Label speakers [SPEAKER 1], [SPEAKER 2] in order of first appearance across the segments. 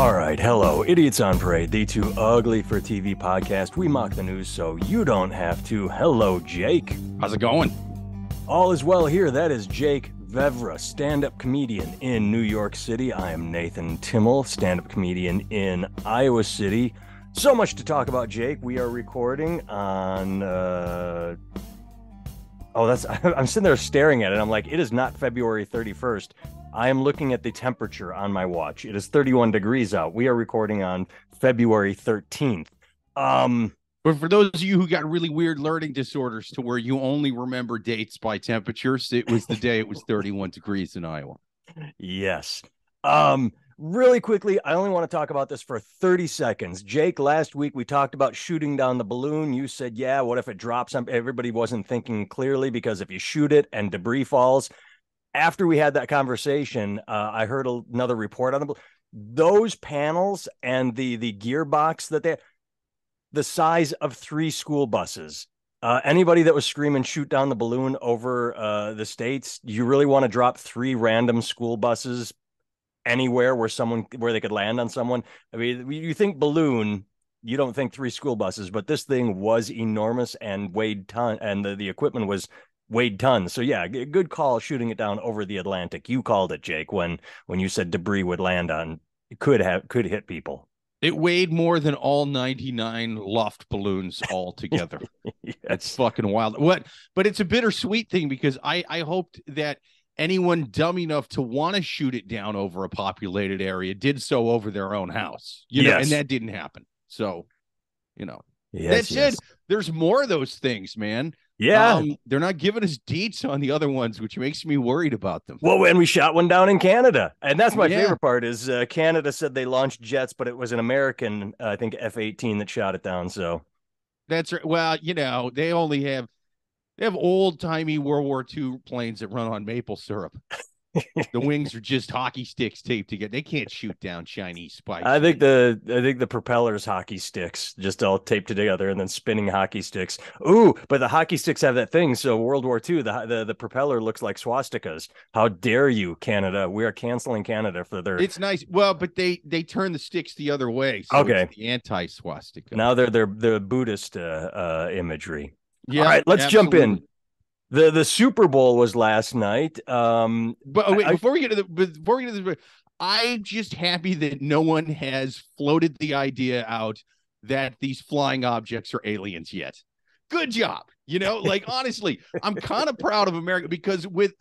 [SPEAKER 1] All right, hello, Idiots on Parade, the Too Ugly for TV podcast. We mock the news so you don't have to. Hello, Jake.
[SPEAKER 2] How's it going?
[SPEAKER 1] All is well here. That is Jake Vevra, stand-up comedian in New York City. I am Nathan Timmel, stand-up comedian in Iowa City. So much to talk about, Jake. We are recording on... I'm sitting there staring at it. I'm like, it is not February 31st. I am looking at the temperature on my watch. It is 31 degrees out. We are recording on February 13th.
[SPEAKER 2] But for those of you who got really weird learning disorders to where you only remember dates by temperatures, it was the day it was 31 degrees in Iowa.
[SPEAKER 1] Yes. Really quickly, I only want to talk about this for 30 seconds. Jake, last week we talked about shooting down the balloon. You said, yeah, what if it drops? Everybody wasn't thinking clearly because if you shoot it and debris falls. After we had that conversation, I heard another report on those panels and the gearbox that the size of 3 school buses. Anybody that was screaming shoot down the balloon over the States, you really want to drop 3 random school buses anywhere where they could land on someone? I mean, you think balloon, you don't think 3 school buses, but this thing was enormous and weighed ton, and the equipment was weighed tons. So yeah, good call shooting it down over the Atlantic. You called it, Jake, when you said debris would land on, could hit people.
[SPEAKER 2] It weighed more than all 99 Luft balloons all together.
[SPEAKER 1] Yes.
[SPEAKER 2] That's fucking wild. But it's a bittersweet thing because I hoped that anyone dumb enough to want to shoot it down over a populated area did so over their own house, and that didn't happen. So, that said, there's more of those things, man.
[SPEAKER 1] Yeah.
[SPEAKER 2] They're not giving us deets on the other ones, which makes me worried about them.
[SPEAKER 1] Well, when we shot one down in Canada, and that's my favorite part is Canada said they launched jets, but it was an American, I think F-18 that shot it down. So
[SPEAKER 2] that's right. Well, they only have old timey World War II planes that run on maple syrup. The wings are just hockey sticks taped together. They can't shoot down Chinese spikes.
[SPEAKER 1] I think the propeller's hockey sticks, just all taped together and then spinning hockey sticks. Ooh, but the hockey sticks have that thing. So World War II, the propeller looks like swastikas. How dare you, Canada? We are canceling Canada for their.
[SPEAKER 2] It's nice. Well, but they turn the sticks the other way. So
[SPEAKER 1] okay,
[SPEAKER 2] it's the anti-swastika.
[SPEAKER 1] Now they're Buddhist imagery.
[SPEAKER 2] Yeah.
[SPEAKER 1] All right, let's
[SPEAKER 2] absolutely.
[SPEAKER 1] jump in. The Super Bowl was last night.
[SPEAKER 2] But wait, before we get to this, I'm just happy that no one has floated the idea out that these flying objects are aliens yet. Good job. Honestly, I'm kind of proud of America because with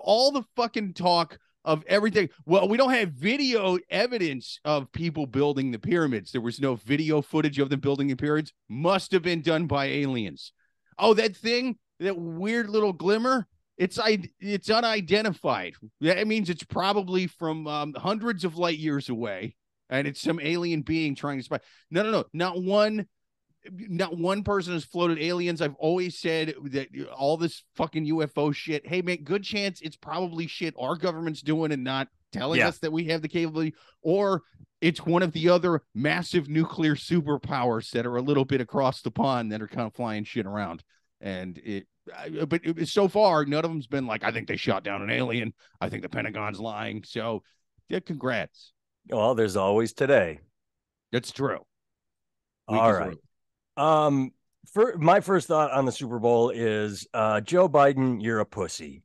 [SPEAKER 2] all the fucking talk of everything, well, we don't have video evidence of people building the pyramids. There was no video footage of them building the pyramids. Must have been done by aliens. Oh, that thing. That weird little glimmer, it's unidentified. That means it's probably from hundreds of light years away, and it's some alien being trying to spy. No. Not one person has floated aliens. I've always said that all this fucking UFO shit, hey, man, good chance it's probably shit our government's doing and not telling us that we have the capability, or it's one of the other massive nuclear superpowers that are a little bit across the pond that are kind of flying shit around. But so far, none of them's been like, I think they shot down an alien. I think the Pentagon's lying. So, yeah, congrats.
[SPEAKER 1] Well, there's always today.
[SPEAKER 2] That's true.
[SPEAKER 1] All right. For my first thought on the Super Bowl is Joe Biden, you're a pussy.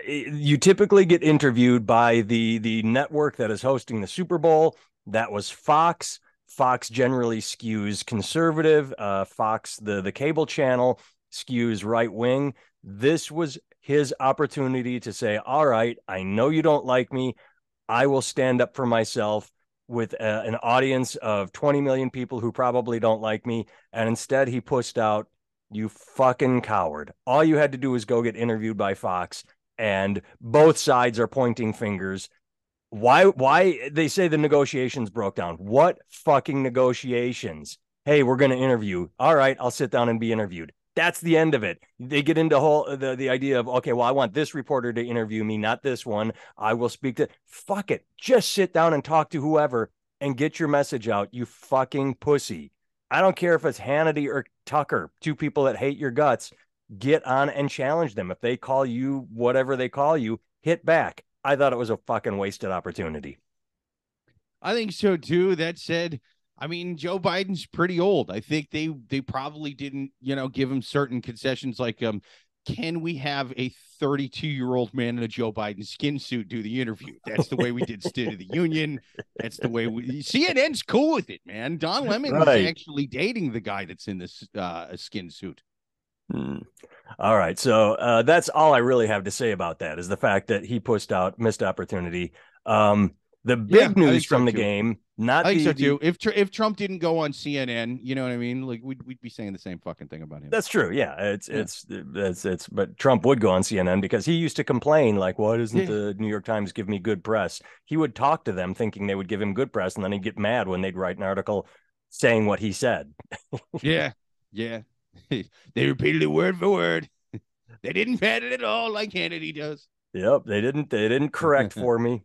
[SPEAKER 1] You typically get interviewed by the network that is hosting the Super Bowl. That was Fox. Fox generally skews conservative. Fox, the cable channel, skews right wing. This was his opportunity to say, all right, I know you don't like me. I will stand up for myself with an audience of 20 million people who probably don't like me. And instead he pushed out, you fucking coward. All you had to do was go get interviewed by Fox, and both sides are pointing fingers. Why they say the negotiations broke down? What fucking negotiations? Hey, we're going to interview. All right, I'll sit down and be interviewed. That's the end of it. They get into the idea of, okay, well, I want this reporter to interview me, not this one. I will speak to, fuck it. Just sit down and talk to whoever and get your message out, you fucking pussy. I don't care if it's Hannity or Tucker, 2 people that hate your guts. Get on and challenge them. If they call you whatever they call you, hit back. I thought it was a fucking wasted opportunity.
[SPEAKER 2] I think so too. That said, I mean, Joe Biden's pretty old. I think they probably didn't, give him certain concessions like can we have a 32-year-old man in a Joe Biden skin suit do the interview? That's the way we did State of the Union. That's the way CNN's cool with it, man. Don Lemon's
[SPEAKER 1] Right.
[SPEAKER 2] actually dating the guy that's in this skin suit.
[SPEAKER 1] Hmm. All right. So that's all I really have to say about that is the fact that he pushed out missed opportunity. The
[SPEAKER 2] Yeah,
[SPEAKER 1] big
[SPEAKER 2] I
[SPEAKER 1] news
[SPEAKER 2] think so
[SPEAKER 1] from the
[SPEAKER 2] too.
[SPEAKER 1] game, not
[SPEAKER 2] I think so
[SPEAKER 1] the
[SPEAKER 2] too. If Trump didn't go on CNN, you know what I mean? Like we'd be saying the same fucking thing about him.
[SPEAKER 1] that's true. Yeah,
[SPEAKER 2] Yeah.
[SPEAKER 1] it's but Trump would go on CNN because he used to complain like, why doesn't
[SPEAKER 2] Yeah.
[SPEAKER 1] the New York Times give me good press? He would talk to them thinking they would give him good press, and then he'd get mad when they'd write an article saying what he said.
[SPEAKER 2] Yeah. Yeah. They repeated it word for word. They didn't pat it at all like Kennedy does.
[SPEAKER 1] Yep, they didn't correct for me.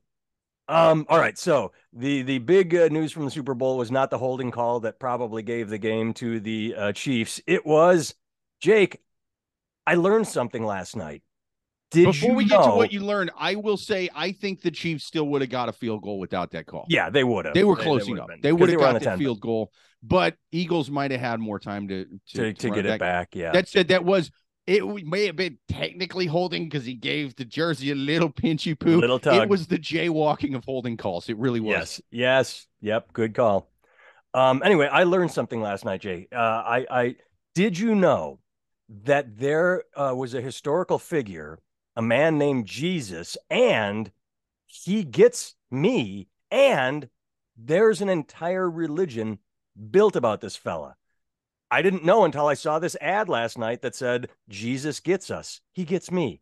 [SPEAKER 1] All right. So the big news from the Super Bowl was not the holding call that probably gave the game to the Chiefs. It was Jake. I learned something last night. Did
[SPEAKER 2] Before
[SPEAKER 1] you
[SPEAKER 2] we get to what
[SPEAKER 1] know?
[SPEAKER 2] you learned, I will say I think the Chiefs still would have got a field goal without that call.
[SPEAKER 1] Yeah, they would have.
[SPEAKER 2] They were
[SPEAKER 1] They
[SPEAKER 2] close
[SPEAKER 1] would have
[SPEAKER 2] enough.
[SPEAKER 1] been
[SPEAKER 2] They
[SPEAKER 1] because
[SPEAKER 2] would
[SPEAKER 1] they
[SPEAKER 2] have
[SPEAKER 1] were on
[SPEAKER 2] got
[SPEAKER 1] the
[SPEAKER 2] that
[SPEAKER 1] 10, but
[SPEAKER 2] field goal, but Eagles might have had more time
[SPEAKER 1] to
[SPEAKER 2] run
[SPEAKER 1] get
[SPEAKER 2] it
[SPEAKER 1] it
[SPEAKER 2] back.
[SPEAKER 1] back. Yeah.
[SPEAKER 2] That said, that was it may have been technically holding because he gave the jersey a little pinchy
[SPEAKER 1] A
[SPEAKER 2] poo.
[SPEAKER 1] little
[SPEAKER 2] It
[SPEAKER 1] tug.
[SPEAKER 2] was the jaywalking of holding calls. It really was.
[SPEAKER 1] Yes. Yes. Yep. Good call. Anyway, I learned something last night, Jay. I did you know that there was a historical figure, a man named Jesus, and he gets me, and there's an entire religion built about this fella. I didn't know until I saw this ad last night that said, Jesus gets us. He gets me.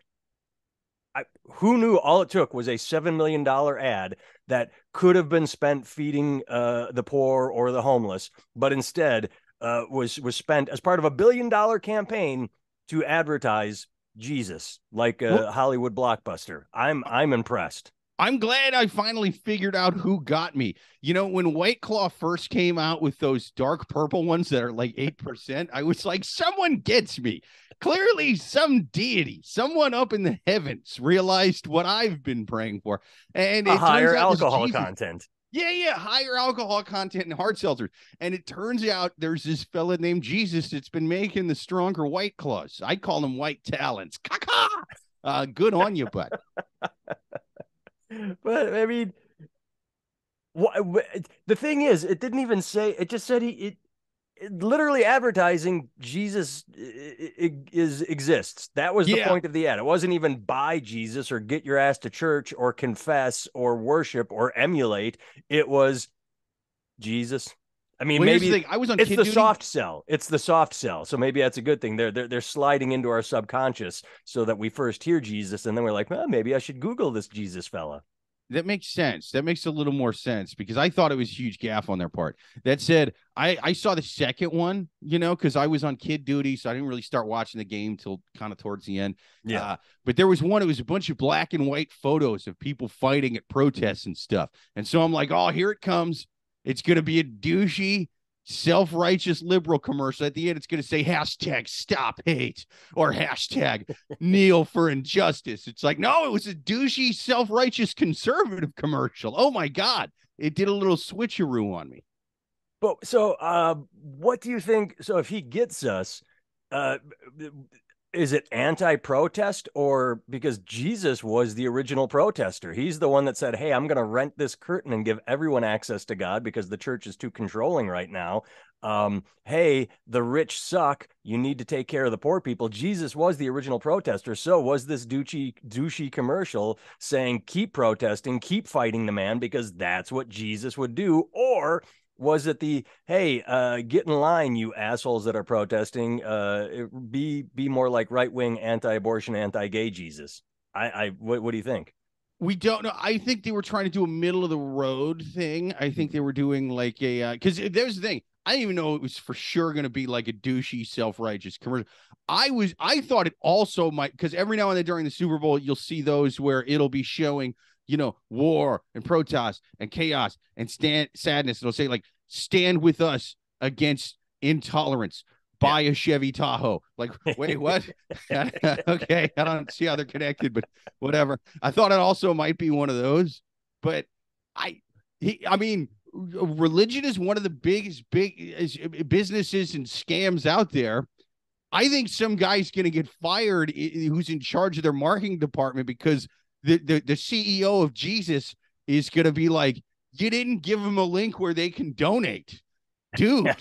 [SPEAKER 1] Who knew all it took was a $7 million ad that could have been spent feeding the poor or the homeless, but instead was spent as part of $1 billion campaign to advertise Jesus like
[SPEAKER 2] Well,
[SPEAKER 1] a Hollywood blockbuster. I'm impressed.
[SPEAKER 2] I'm glad I finally figured out who got me. When White Claw first came out with those dark purple ones that are like 8%, I was like, someone gets me. Clearly, some deity, someone up in the heavens realized what I've been praying for. And
[SPEAKER 1] A
[SPEAKER 2] it turns
[SPEAKER 1] higher
[SPEAKER 2] out this
[SPEAKER 1] alcohol
[SPEAKER 2] Jesus.
[SPEAKER 1] content.
[SPEAKER 2] Yeah, higher alcohol content and hard seltzers. And it turns out there's this fella named Jesus that's been making the stronger White Claws. I call them White Talons. Good on you, bud.
[SPEAKER 1] But I mean, the thing is, it didn't even say. It just said literally advertising Jesus exists. That was the
[SPEAKER 2] Yeah.
[SPEAKER 1] point of the ad. It wasn't even buy Jesus or get your ass to church or confess or worship or emulate. It was Jesus. I mean,
[SPEAKER 2] Well, here's the
[SPEAKER 1] maybe
[SPEAKER 2] thing. I was on
[SPEAKER 1] it's
[SPEAKER 2] kid
[SPEAKER 1] the
[SPEAKER 2] duty.
[SPEAKER 1] soft sell. It's the soft sell. So maybe that's a good thing. They're sliding into our subconscious so that we first hear Jesus and then we're like, well, maybe I should Google this Jesus fella.
[SPEAKER 2] That makes sense. That makes a little more sense because I thought it was a huge gaffe on their part. That said, I saw the second one, because I was on kid duty, so I didn't really start watching the game till kind of towards the end.
[SPEAKER 1] Yeah.
[SPEAKER 2] But there was one, it was a bunch of black and white photos of people fighting at protests and stuff. And so I'm like, oh, here it comes. It's going to be a douchey, self-righteous liberal commercial. At the end, it's going to say hashtag stop hate or hashtag kneel for injustice. It's like, no, it was a douchey, self-righteous conservative commercial. Oh my God. It did a little switcheroo on me.
[SPEAKER 1] But so what do you think? So if he gets us, uh is it anti-protest or because Jesus was the original protester? He's the one that said, hey, I'm going to rent this curtain and give everyone access to God because the church is too controlling right now. Hey, the rich suck. You need to take care of the poor people. Jesus was the original protester. So was this douchey commercial saying, keep protesting, keep fighting the man because that's what Jesus would do? Or was it the hey, get in line, you assholes that are protesting? Be more like right wing, anti-abortion, anti-gay Jesus. What do you think?
[SPEAKER 2] We don't know. I think they were trying to do a middle of the road thing. I think they were doing like a because there's the thing. I didn't even know it was for sure going to be like a douchey, self-righteous commercial. I thought it also might because every now and then during the Super Bowl you'll see those where it'll be showing war and protest and chaos and sadness. It'll say like stand with us against intolerance. Buy a Chevy Tahoe. Like, wait, what? Okay, I don't see how they're connected, but whatever. I thought it also might be one of those, but I I mean, religion is one of the biggest businesses and scams out there. I think some guy's going to get fired who's in charge of their marketing department because the CEO of Jesus is going to be like, you didn't give them a link where they can donate, dude.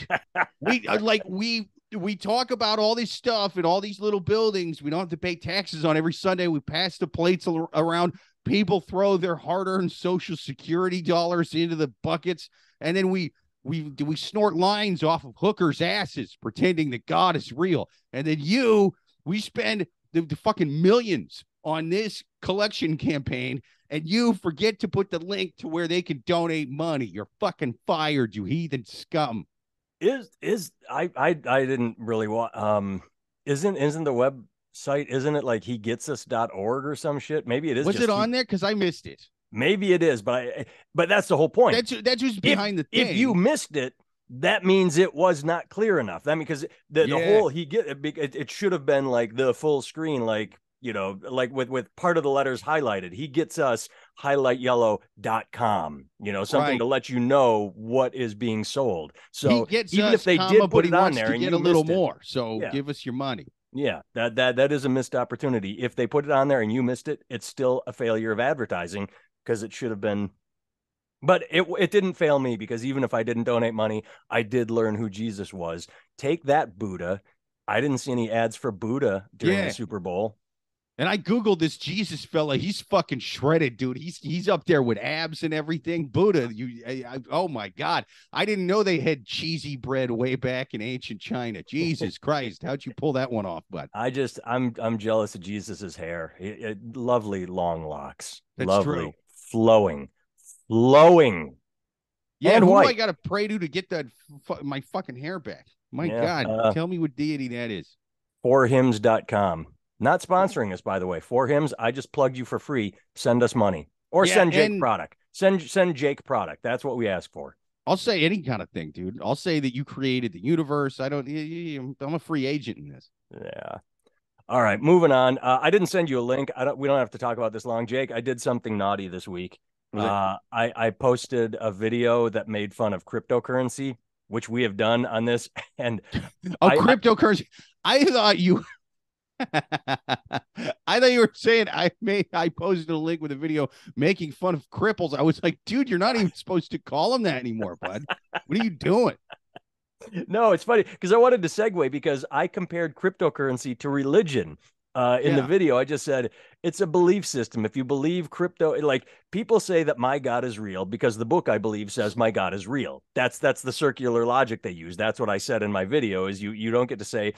[SPEAKER 2] We talk about all this stuff and all these little buildings. We don't have to pay taxes on every Sunday. We pass the plates around. People throw their hard-earned Social Security dollars into the buckets, and then we snort lines off of hookers' asses, pretending that God is real. And then we spend the fucking millions on this collection campaign, and you forget to put the link to where they can donate money. You're fucking fired, you heathen scum.
[SPEAKER 1] I didn't really want isn't the website, isn't it like hegetsus.org or some shit? Maybe it is.
[SPEAKER 2] Was it on there? Because I missed it.
[SPEAKER 1] Maybe it is, but that's the whole point.
[SPEAKER 2] That's who's behind the thing.
[SPEAKER 1] If you missed it, that means it was not clear enough. That because the whole it should have been like the full screen, like, you know, like with part of the letters highlighted. He gets us highlightyellow.com, you know, something to let you know what is being sold. So even if they did put it on there and you get a little more,
[SPEAKER 2] so give us your money.
[SPEAKER 1] Yeah, that is a missed opportunity. If they put it on there and you missed it, it's still a failure of advertising because it should have been. But it didn't fail me because even if I didn't donate money, I did learn who Jesus was. Take that, Buddha. I didn't see any ads for Buddha during the Super Bowl.
[SPEAKER 2] And I Googled this Jesus fella. He's fucking shredded, dude. He's up there with abs and everything. Buddha, oh my God. I didn't know they had cheesy bread way back in ancient China. Jesus Christ. How'd you pull that one off, bud?
[SPEAKER 1] I'm jealous of Jesus's hair. Lovely long locks.
[SPEAKER 2] That's
[SPEAKER 1] lovely,
[SPEAKER 2] true.
[SPEAKER 1] Flowing.
[SPEAKER 2] Yeah, and who do I got to pray to get that my fucking hair back? My God, tell me what deity that is.
[SPEAKER 1] forhims.com. Not sponsoring us, by the way. For Hymns, I just plugged you for free. Send us money. Or send Jake product. Send Jake product. That's what we ask for.
[SPEAKER 2] I'll say any kind of thing, dude. I'll say that you created the universe. I'm a free agent in this.
[SPEAKER 1] Yeah. All right, moving on. I didn't send you a link. We don't have to talk about this long. Jake, I did something naughty this week. I posted a video that made fun of cryptocurrency, which we have done on this. And
[SPEAKER 2] cryptocurrency. I thought you I thought you were saying I posted a link with a video making fun of cripples. I was like, dude, you're not even supposed to call them that anymore, bud. What are you doing?
[SPEAKER 1] No, it's funny because I wanted to segue because I compared cryptocurrency to religion. In the video, I just said it's a belief system. If you believe crypto, like people say that my God is real because the book I believe says my God is real. That's the circular logic they use. That's what I said in my video is you don't get to say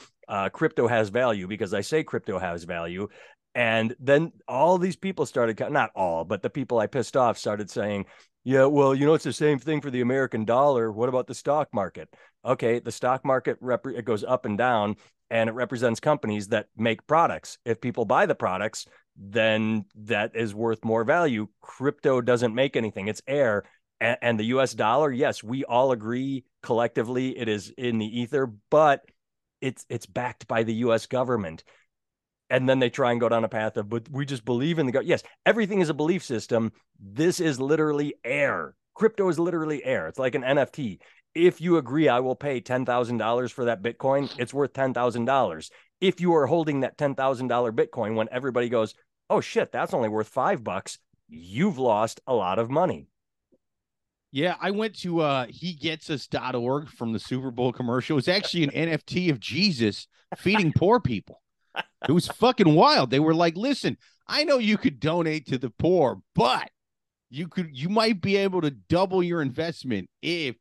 [SPEAKER 1] crypto has value because I say crypto has value. And then all these people started, not all, but the people I pissed off started saying, yeah, well, you know, it's the same thing for the American dollar. What about the stock market? Okay, the stock market, it goes up and down. And it represents companies that make products. If people buy the products, then that is worth more value. Crypto doesn't make anything. It's air. And the US dollar, yes, we all agree collectively it is in the ether, but it's backed by the US government. And then they try and go down a path of, but we just believe in the government. Yes, everything is a belief system. This is literally air. Crypto is literally air. It's like an NFT. If you agree, I will pay $10,000 for that Bitcoin, it's worth $10,000. If you are holding that $10,000 Bitcoin when everybody goes, oh shit, that's only worth $5, you've lost a lot of money.
[SPEAKER 2] Yeah, I went to hegetsus.org from the Super Bowl commercial. It was actually an NFT of Jesus feeding poor people. It was fucking wild. They were like, listen, I know you could donate to the poor, but you might be able to double your investment if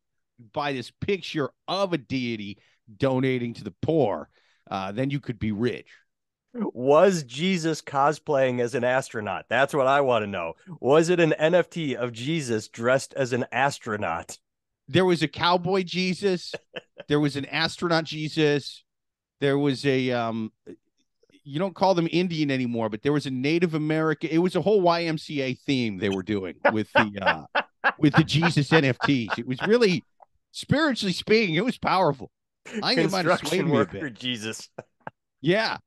[SPEAKER 2] buy this picture of a deity donating to the poor, then you could be rich.
[SPEAKER 1] Was Jesus cosplaying as an astronaut? That's what I want to know. Was it an NFT of Jesus dressed as an astronaut?
[SPEAKER 2] There was a cowboy Jesus. There was an astronaut Jesus. There was a you don't call them Indian anymore, but there was a Native American. It was a whole YMCA theme they were doing with the Jesus NFTs. It was really, spiritually speaking, it was powerful. I think it might have swayed me a bit.
[SPEAKER 1] Jesus.
[SPEAKER 2] Yeah.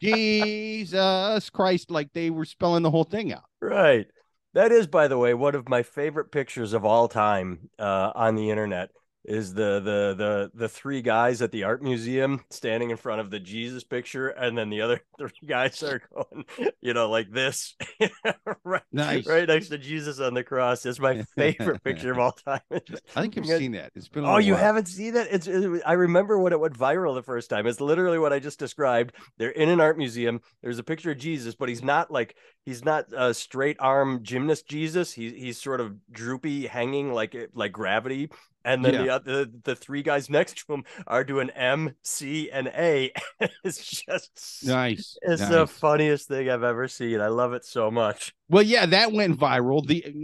[SPEAKER 2] Jesus Christ, like they were spelling the whole thing out.
[SPEAKER 1] Right. That is, by the way, one of my favorite pictures of all time on the internet is the three guys at the art museum standing in front of the Jesus picture, and then the other three guys are going, like this, right,
[SPEAKER 2] Nice.
[SPEAKER 1] right next to Jesus on the cross. It's my favorite picture of all time. It's just
[SPEAKER 2] I think I've
[SPEAKER 1] looking at.
[SPEAKER 2] seen that. It's been a
[SPEAKER 1] Oh,
[SPEAKER 2] little
[SPEAKER 1] you
[SPEAKER 2] while.
[SPEAKER 1] haven't seen that? I remember when it went viral the first time. It's literally what I just described. They're in an art museum. There's a picture of Jesus, but he's not a straight arm gymnast Jesus. He's sort of droopy, hanging like gravity. And then
[SPEAKER 2] Yeah.
[SPEAKER 1] the three guys next to him are doing M, C, and A. It's just
[SPEAKER 2] Nice.
[SPEAKER 1] it's the
[SPEAKER 2] Nice.
[SPEAKER 1] funniest thing I've ever seen. I love it so much.
[SPEAKER 2] Well, yeah, that went viral.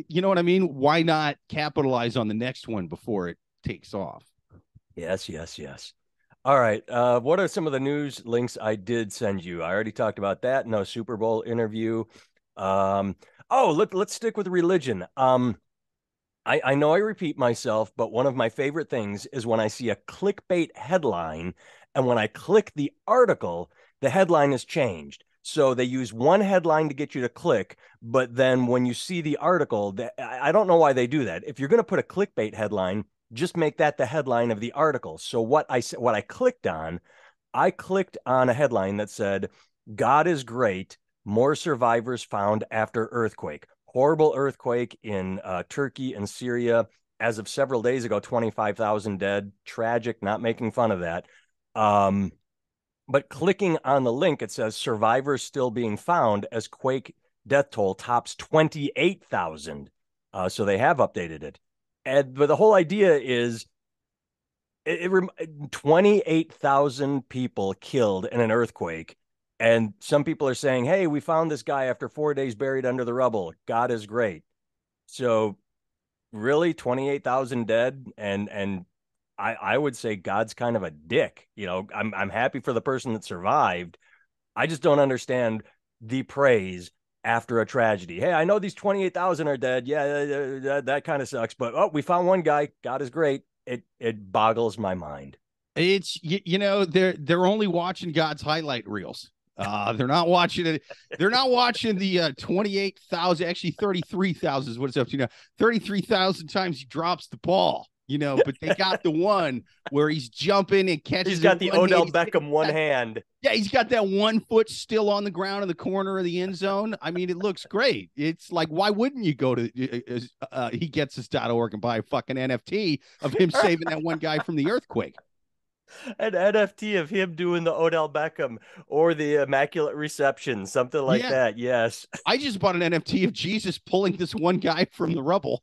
[SPEAKER 2] You know what I mean? Why not capitalize on the next one before it takes off?
[SPEAKER 1] Yes, yes, yes. All right. What are some of the news links I did send you? I already talked about that. No Super Bowl interview. Um, let's stick with religion. I know I repeat myself, but one of my favorite things is when I see a clickbait headline, and when I click the article, the headline is changed. So they use one headline to get you to click, but then when you see the article, I don't know why they do that. If you're going to put a clickbait headline, just make that the headline of the article. So what I clicked on a headline that said, "God is great. More survivors found after earthquake." Horrible earthquake in Turkey and Syria. As of several days ago, 25,000 dead. Tragic, not making fun of that. Um, but clicking on the link, it says survivors still being found as quake death toll tops 28,000. So they have updated it. But the whole idea is 28,000 people killed in an earthquake. And some people are saying, hey, we found this guy after 4 days buried under the rubble. God is great. So really 28,000 dead. And I would say God's kind of a dick. I'm happy for the person that survived. I just don't understand the praise after a tragedy. Hey, I know these 28,000 are dead. Yeah, that kind of sucks. But we found one guy. God is great. It boggles my mind.
[SPEAKER 2] It's they're only watching God's highlight reels. They're not watching it. They're not watching the 28,000, actually 33,000 is what it's up to now. 33,000 times he drops the ball, but they got the one where he's jumping and catches.
[SPEAKER 1] He's got the
[SPEAKER 2] one
[SPEAKER 1] Odell
[SPEAKER 2] hand.
[SPEAKER 1] Beckham one hand.
[SPEAKER 2] Yeah, he's got that 1 foot still on the ground in the corner of the end zone. I mean, it looks great. It's like, why wouldn't you go to he gets this.org and buy a fucking NFT of him saving that one guy from the earthquake?
[SPEAKER 1] An NFT of him doing the Odell Beckham or the Immaculate Reception, something like
[SPEAKER 2] Yeah.
[SPEAKER 1] that. Yes.
[SPEAKER 2] I just bought an NFT of Jesus pulling this one guy from the rubble.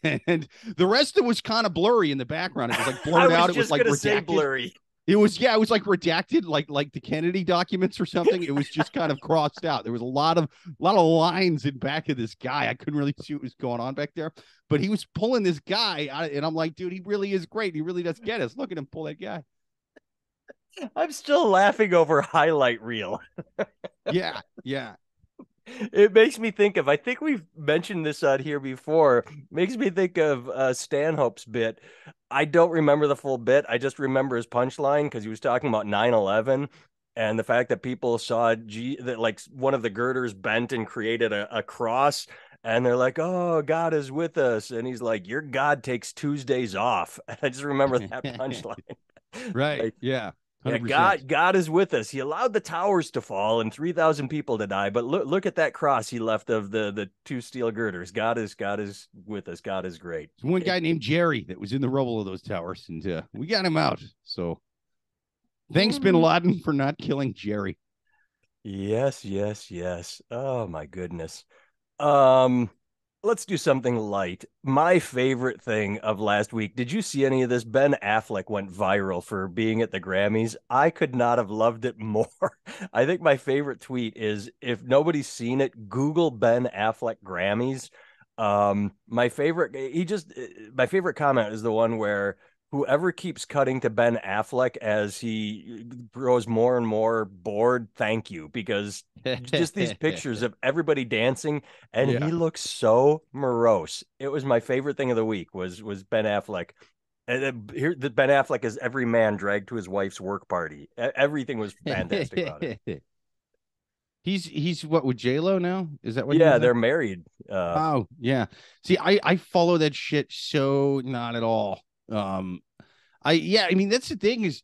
[SPEAKER 2] And the rest of it was kind of blurry in the background. It was like blurred out. It was like redacted.
[SPEAKER 1] Blurry.
[SPEAKER 2] It was like redacted, like the Kennedy documents or something. It was just kind of crossed out. There was a lot of lines in back of this guy. I couldn't really see what was going on back there, but he was pulling this guy out, and I'm like, dude, he really is great. He really does get us. Look at him pull that guy.
[SPEAKER 1] I'm still laughing over highlight reel.
[SPEAKER 2] Yeah, yeah.
[SPEAKER 1] It makes me think of, I think we've mentioned this on here before. Makes me think of Stanhope's bit. I don't remember the full bit. I just remember his punchline because he was talking about 9/11 and the fact that people saw that like one of the girders bent and created a cross. And they're like, oh, God is with us. And he's like, your God takes Tuesdays off. And I just remember that punchline.
[SPEAKER 2] Right.
[SPEAKER 1] Like,
[SPEAKER 2] Yeah.
[SPEAKER 1] yeah,
[SPEAKER 2] 100%.
[SPEAKER 1] God is with us. He allowed the towers to fall and 3,000 people to die, but look at that cross he left of the two steel girders. God is with us. God is great.
[SPEAKER 2] There's one guy named Jerry that was in the rubble of those towers, and we got him out. So thanks, Bin Laden, for not killing Jerry.
[SPEAKER 1] Yes, yes, yes. Oh my goodness. Um, let's do something light. My favorite thing of last week. Did you see any of this? Ben Affleck went viral for being at the Grammys. I could not have loved it more. I think my favorite tweet is, if nobody's seen it, Google Ben Affleck Grammys. My favorite comment is the one where whoever keeps cutting to Ben Affleck as he grows more and more bored, thank you, because just these pictures of everybody dancing and
[SPEAKER 2] Yeah.
[SPEAKER 1] he looks so morose. It was my favorite thing of the week was Ben Affleck. And here, the Ben Affleck is every man dragged to his wife's work party. Everything was fantastic about it.
[SPEAKER 2] He's what with J-Lo now? Is that what he
[SPEAKER 1] Yeah,
[SPEAKER 2] was at?
[SPEAKER 1] they're married.
[SPEAKER 2] Oh, yeah. See, I follow that shit so not at all. I mean that's the thing is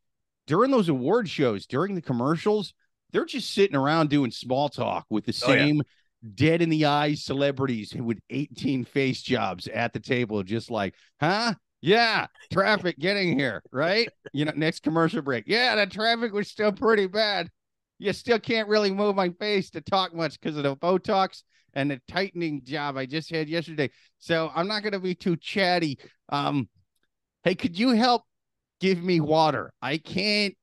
[SPEAKER 2] during those award shows, during the commercials, they're just sitting around doing small talk with the
[SPEAKER 1] Oh yeah.
[SPEAKER 2] same dead in the eyes celebrities with 18 face jobs at the table, just like, huh? Yeah, traffic getting here, right? Next commercial break. Yeah, the traffic was still pretty bad. You still can't really move my face to talk much because of the Botox and the tightening job I just had yesterday. So I'm not going to be too chatty. Hey, could you help give me water? I can't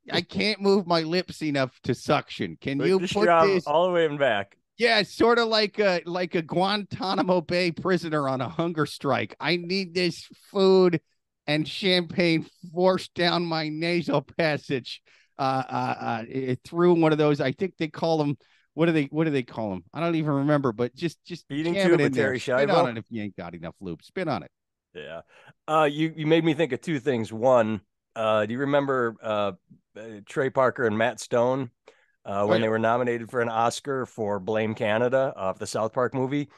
[SPEAKER 2] move my lips enough to suction. Can
[SPEAKER 1] Put
[SPEAKER 2] you
[SPEAKER 1] the
[SPEAKER 2] put
[SPEAKER 1] strap
[SPEAKER 2] this?
[SPEAKER 1] all the way in back.
[SPEAKER 2] Yeah, it's sort of like a Guantanamo Bay prisoner on a hunger strike. I need this food and champagne forced down my nasal passage through one of those. I think they call them. What do they call them? I don't even remember. But just
[SPEAKER 1] Feeding
[SPEAKER 2] jam it
[SPEAKER 1] tube
[SPEAKER 2] in
[SPEAKER 1] with
[SPEAKER 2] there.
[SPEAKER 1] Terry
[SPEAKER 2] Spit on
[SPEAKER 1] Schiavo.
[SPEAKER 2] it if you ain't got enough lube. Spit on it.
[SPEAKER 1] Yeah. You made me think of two things. One, do you remember Trey Parker and Matt Stone
[SPEAKER 2] Oh
[SPEAKER 1] when
[SPEAKER 2] yeah.
[SPEAKER 1] they were nominated for an Oscar for Blame Canada of the South Park movie?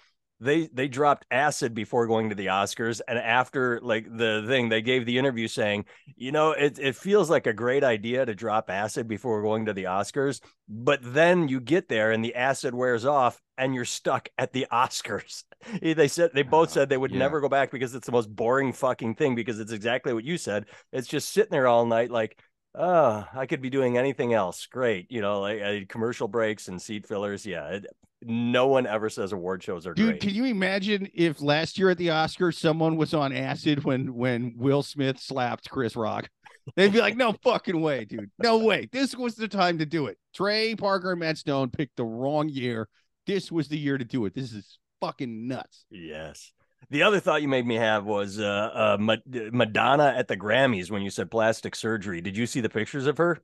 [SPEAKER 1] They dropped acid before going to the Oscars, and after like the thing, they gave the interview saying, it feels like a great idea to drop acid before going to the Oscars, but then you get there and the acid wears off and you're stuck at the Oscars. They both said they would
[SPEAKER 2] Yeah.
[SPEAKER 1] never go back because it's the most boring fucking thing, because it's exactly what you said. It's just sitting there all night like, oh, I could be doing anything else. Great. Like commercial breaks and seat fillers. Yeah. No one ever says award shows are
[SPEAKER 2] Dude,
[SPEAKER 1] great.
[SPEAKER 2] can you imagine if last year at the Oscars someone was on acid when Will Smith slapped Chris Rock? They'd be like, no fucking way, dude. No way. This was the time to do it. Trey Parker and Matt Stone picked the wrong year. This was the year to do it. This is fucking nuts.
[SPEAKER 1] Yes. The other thought you made me have was Madonna at the Grammys when you said plastic surgery. Did you see the pictures of her?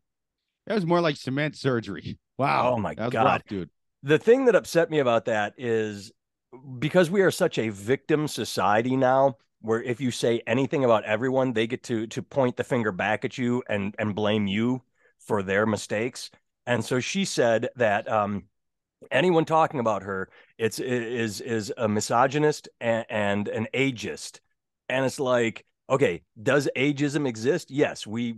[SPEAKER 2] That was more like cement surgery. Wow.
[SPEAKER 1] Oh my
[SPEAKER 2] That was
[SPEAKER 1] God.
[SPEAKER 2] rough, dude.
[SPEAKER 1] The thing that upset me about that is because we are such a victim society now, where if you say anything about everyone, they get to point the finger back at you and blame you for their mistakes. And so she said that anyone talking about her is a misogynist and an ageist. And it's like, okay, does ageism exist? Yes, we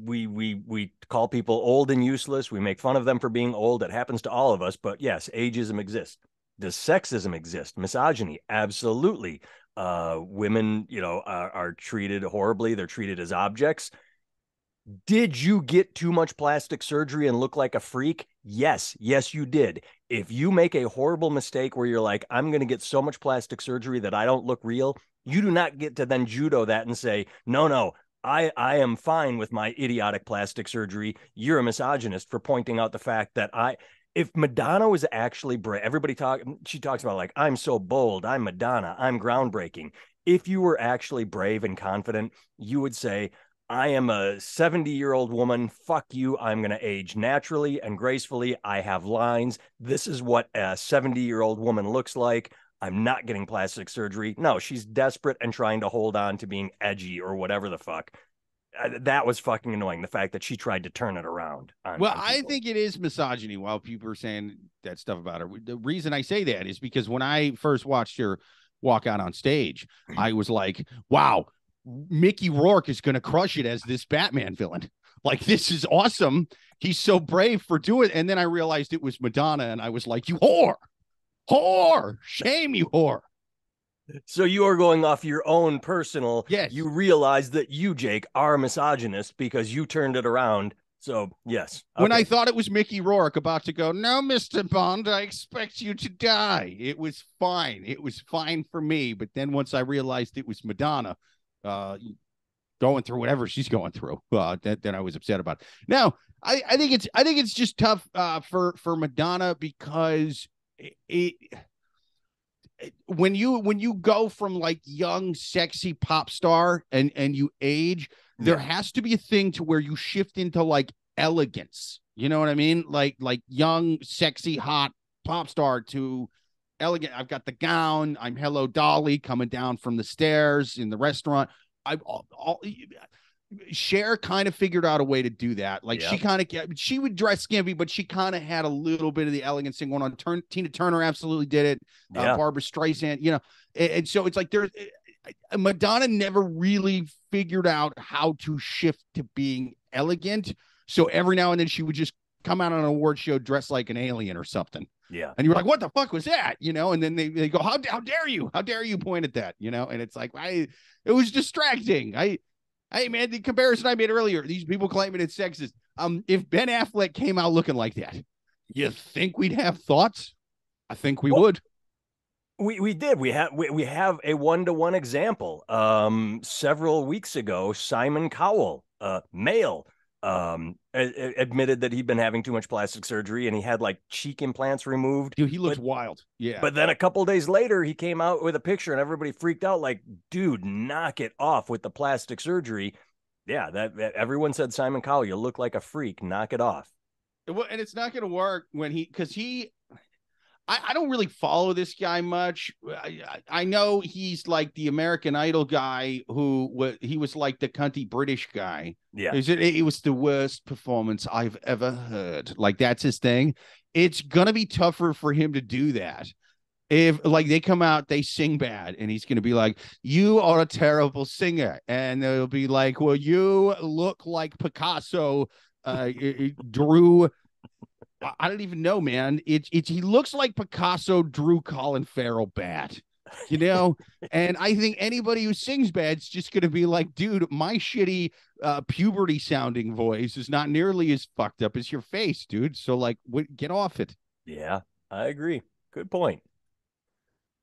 [SPEAKER 1] call people old and useless. We make fun of them for being old. It happens to all of us. But yes, ageism exists. Does sexism exist? Misogyny? Absolutely. Women, are treated horribly. They're treated as objects. Did you get too much plastic surgery and look like a freak? Yes, yes, you did. If you make a horrible mistake where you're like, I'm going to get so much plastic surgery that I don't look real, you do not get to then judo that and say, no, no, I am fine with my idiotic plastic surgery. You're a misogynist for pointing out the fact that if Madonna was actually brave, she talks about like, I'm so bold, I'm Madonna, I'm groundbreaking. If you were actually brave and confident, you would say, I am a 70-year-old woman. Fuck you. I'm going to age naturally and gracefully. I have lines. This is what a 70-year-old woman looks like. I'm not getting plastic surgery. No, she's desperate and trying to hold on to being edgy or whatever the fuck. That was fucking annoying. The fact that she tried to turn it around
[SPEAKER 2] Well,
[SPEAKER 1] on
[SPEAKER 2] I
[SPEAKER 1] people.
[SPEAKER 2] think it is misogyny while people are saying that stuff about her. The reason I say that is because when I first watched her walk out on stage, I was like, wow, Mickey Rourke is going to crush it as this Batman villain. Like, this is awesome. He's so brave for doing it. And then I realized it was Madonna, and I was like, you whore, shame you whore.
[SPEAKER 1] So you are going off your own personal.
[SPEAKER 2] Yes.
[SPEAKER 1] You realize that you, Jake, are a misogynist because you turned it around. So yes. Okay.
[SPEAKER 2] When I thought it was Mickey Rourke about to go, no, Mr. Bond, I expect you to die. It was fine. It was fine for me. But then once I realized it was Madonna, going through whatever she's going through, then I was upset about it. Now, I think it's just tough for Madonna because when you go from like young sexy pop star and you age, there has to be a thing to where you shift into like elegance, you know what I mean, like young sexy hot pop star to elegant. I've got the gown, I'm Hello Dolly coming down from the stairs in the restaurant. Cher kind of figured out a way to do that. Like
[SPEAKER 1] Yeah.
[SPEAKER 2] she would dress skimpy, but she kind of had a little bit of the elegance thing going on. Tina Turner absolutely did it.
[SPEAKER 1] Yeah.
[SPEAKER 2] Barbara Streisand, and so it's like Madonna never really figured out how to shift to being elegant. So every now and then she would just come out on an award show dressed like an alien or something.
[SPEAKER 1] Yeah.
[SPEAKER 2] And you were like, what the fuck was that? And then they go, how dare you? How dare you point at that? And it's like, it was distracting. Hey man, the comparison I made earlier, these people claiming it's sexist. If Ben Affleck came out looking like that, you think we'd have thoughts? I think we would.
[SPEAKER 1] We did. We have a 1-to-1 example. Several weeks ago, Simon Cowell, male, admitted that he'd been having too much plastic surgery and he had like cheek implants removed.
[SPEAKER 2] Dude, he looks wild. Yeah.
[SPEAKER 1] But then a couple days later, he came out with a picture and everybody freaked out like, dude, knock it off with the plastic surgery. Yeah, that everyone said, Simon Cowell, you look like a freak. Knock it off.
[SPEAKER 2] Well, and it's not going to work because I don't really follow this guy much. I know he's like the American Idol guy he was like the cunty British guy.
[SPEAKER 1] Yeah.
[SPEAKER 2] It was the worst performance I've ever heard. Like that's his thing. It's going to be tougher for him to do that. If like they come out, they sing bad and he's going to be like, you are a terrible singer. And they'll be like, well, you look like Picasso drew. I don't even know, man. He looks like Picasso drew Colin Farrell bad, and I think anybody who sings bad is just going to be like, dude, my shitty puberty sounding voice is not nearly as fucked up as your face, dude. So like, get off it.
[SPEAKER 1] Yeah, I agree. Good point.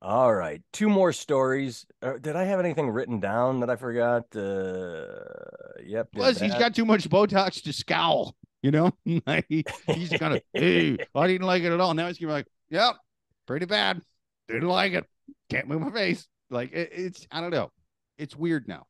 [SPEAKER 1] All right. 2 more stories. Did I have anything written down that I forgot? Yep.
[SPEAKER 2] Plus, he's got too much Botox to scowl. He's gonna, hey, I didn't like it at all. Now he's gonna be like, yep, pretty bad. Didn't like it. Can't move my face. Like it's, I don't know. It's weird now.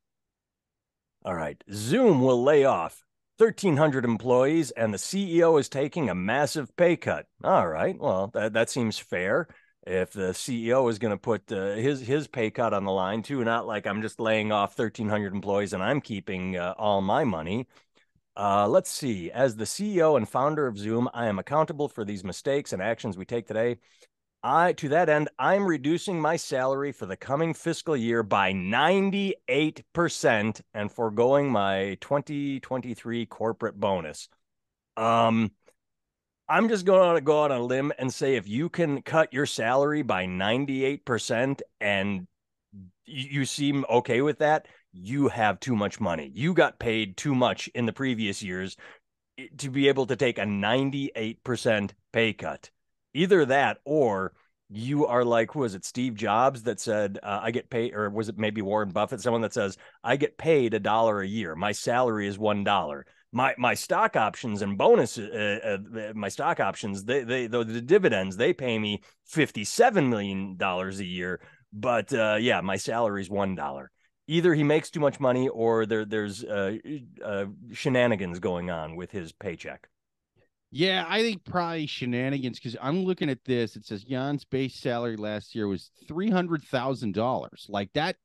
[SPEAKER 1] All right. Zoom will lay off 1,300 employees and the CEO is taking a massive pay cut. All right. Well, that seems fair. If the CEO is going to put his pay cut on the line too, not like I'm just laying off 1,300 employees and I'm keeping all my money. Let's see. As the CEO and founder of Zoom, I am accountable for these mistakes and actions we take today. To that end, I'm reducing my salary for the coming fiscal year by 98% and foregoing my 2023 corporate bonus. I'm just going to go out on a limb and say if you can cut your salary by 98% and you seem okay with that, you have too much money. You got paid too much in the previous years to be able to take a 98% pay cut. Either that or you are like, who was it, Steve Jobs that said, I get paid, or was it maybe Warren Buffett, someone that says, I get paid $1 a year. My salary is $1. My stock options and bonuses, my stock options, the dividends, they pay me $57 million a year. But yeah, my salary is $1. Either he makes too much money or there's shenanigans going on with his paycheck.
[SPEAKER 2] Yeah, I think probably shenanigans because I'm looking at this. It says Jan's base salary last year was $300,000. Like that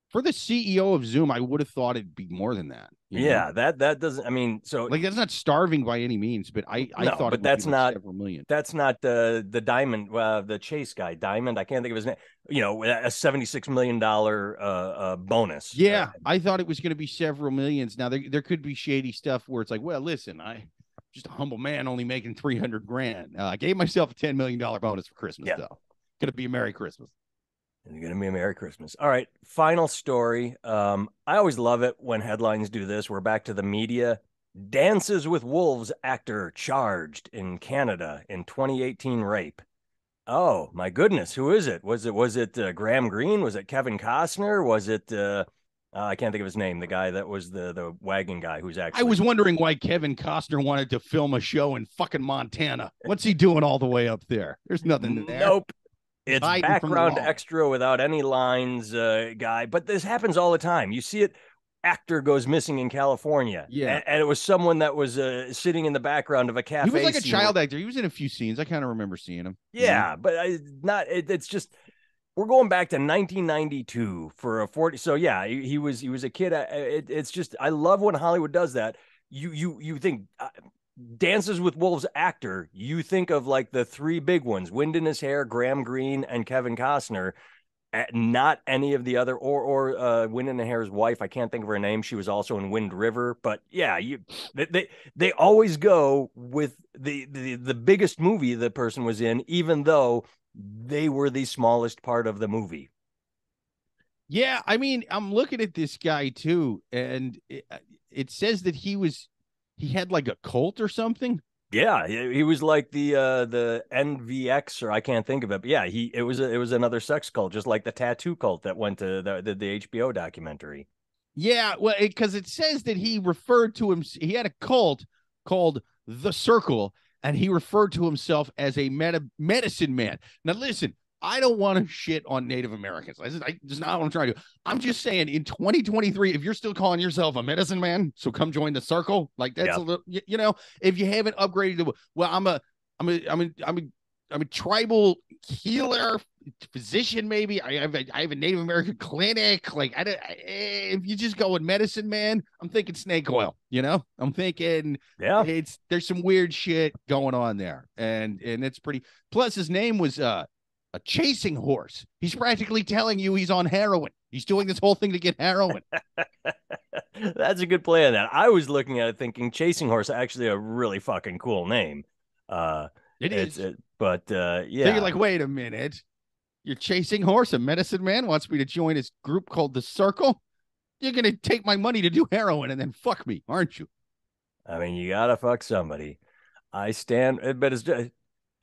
[SPEAKER 2] for the CEO of Zoom, I would have thought it'd be more than that.
[SPEAKER 1] Yeah, that doesn't. I mean, so
[SPEAKER 2] like that's not starving by any means, but I thought,
[SPEAKER 1] but that's not
[SPEAKER 2] several million.
[SPEAKER 1] That's not the Diamond, the Chase guy, Diamond. I can't think of his name. A $76 million bonus.
[SPEAKER 2] Yeah, I thought it was going to be several millions. Now there could be shady stuff where it's like, well, listen, I just a humble man only making $300,000. I gave myself a $10 million bonus for Christmas, though. Gonna be a Merry Christmas.
[SPEAKER 1] It's gonna be a Merry Christmas. All right, final story. I always love it when headlines do this. We're back to the media. Dances with Wolves actor charged in Canada in 2018 rape. Oh my goodness, who is it? Was it Graham Greene? Was it Kevin Costner? Was it I can't think of his name. The guy that was the wagon guy who's actually.
[SPEAKER 2] I was wondering why Kevin Costner wanted to film a show in fucking Montana. What's he doing all the way up there? There's nothing there.
[SPEAKER 1] Nope. It's background extra without any lines, guy. But this happens all the time. You see it. Actor goes missing in California.
[SPEAKER 2] Yeah,
[SPEAKER 1] and it was someone that was sitting in the background of a cafe.
[SPEAKER 2] He was like a child actor. He was in a few scenes. I kind of remember seeing him.
[SPEAKER 1] Yeah, but it's just we're going back to 1992 for a 40. So yeah, he was a kid. It's just I love when Hollywood does that. You think Dances with Wolves actor, you think of like the three big ones: Wind in His Hair, Graham Greene, and Kevin Costner. Not any of the other, or Wind in the Hair's wife. I can't think of her name. She was also in Wind River. But yeah, they always go with the biggest movie the person was in, even though they were the smallest part of the movie.
[SPEAKER 2] Yeah, I mean, I'm looking at this guy too, and it says that he had like a cult or something.
[SPEAKER 1] Yeah, he was like the NVX, or I can't think of it. But yeah, it was another sex cult, just like the tattoo cult that went to the HBO documentary.
[SPEAKER 2] Yeah, well, because it says that he referred to him. He had a cult called the Circle, and he referred to himself as a medicine man. Now, listen, I don't want to shit on Native Americans. That's not what I'm trying to do. I'm just saying, in 2023, if you're still calling yourself a medicine man, so come join the Circle. Like that's
[SPEAKER 1] Yeah.
[SPEAKER 2] a little, if you haven't upgraded to, well, I'm a tribal healer, physician. Maybe I have a Native American clinic. Like if you just go with medicine man, I'm thinking snake oil. I'm thinking
[SPEAKER 1] Yeah.
[SPEAKER 2] there's some weird shit going on there, and it's pretty. Plus, his name was a chasing horse. He's practically telling you he's on heroin. He's doing this whole thing to get heroin.
[SPEAKER 1] That's a good play on that. I was looking at it thinking Chasing Horse, actually a really fucking cool name.
[SPEAKER 2] It is.
[SPEAKER 1] But
[SPEAKER 2] So
[SPEAKER 1] yeah.
[SPEAKER 2] you're like, wait a minute. You're chasing horse. A medicine man wants me to join his group called the Circle. You're gonna take my money to do heroin and then fuck me, aren't you?
[SPEAKER 1] I mean, you gotta fuck somebody. I stand, but it's just,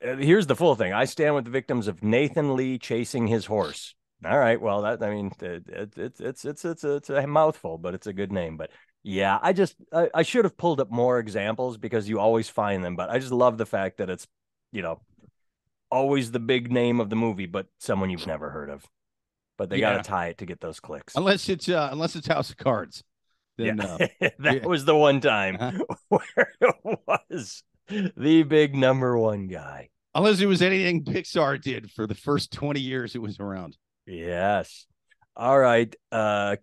[SPEAKER 1] here's the full thing. I stand with the victims of Nathan Lee chasing his horse. All right. Well, that I mean, it's a mouthful, but it's a good name. But yeah, I should have pulled up more examples because you always find them. But I just love the fact that it's you know always the big name of the movie, but someone you've never heard of. But they got to
[SPEAKER 2] Yeah.
[SPEAKER 1] tie it to get those clicks.
[SPEAKER 2] Unless it's House of Cards. Then
[SPEAKER 1] Yeah, that
[SPEAKER 2] yeah.
[SPEAKER 1] was the one time
[SPEAKER 2] Uh-huh.
[SPEAKER 1] where it was the big number one guy.
[SPEAKER 2] Unless it was anything Pixar did for the first 20 years it was around.
[SPEAKER 1] Yes. All right,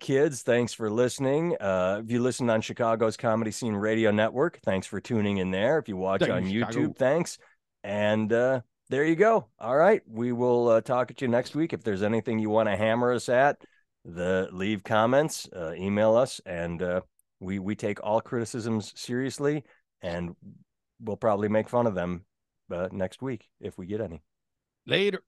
[SPEAKER 1] kids, thanks for listening. If you listen on Chicago's Comedy Scene Radio Network, thanks for tuning in there. If you watch
[SPEAKER 2] Thank you,
[SPEAKER 1] on
[SPEAKER 2] Chicago.
[SPEAKER 1] YouTube, thanks. And there you go. All right, we will talk at you next week. If there's anything you want to hammer us at, leave comments, email us, and we take all criticisms seriously, and we'll probably make fun of them next week if we get any.
[SPEAKER 2] Later.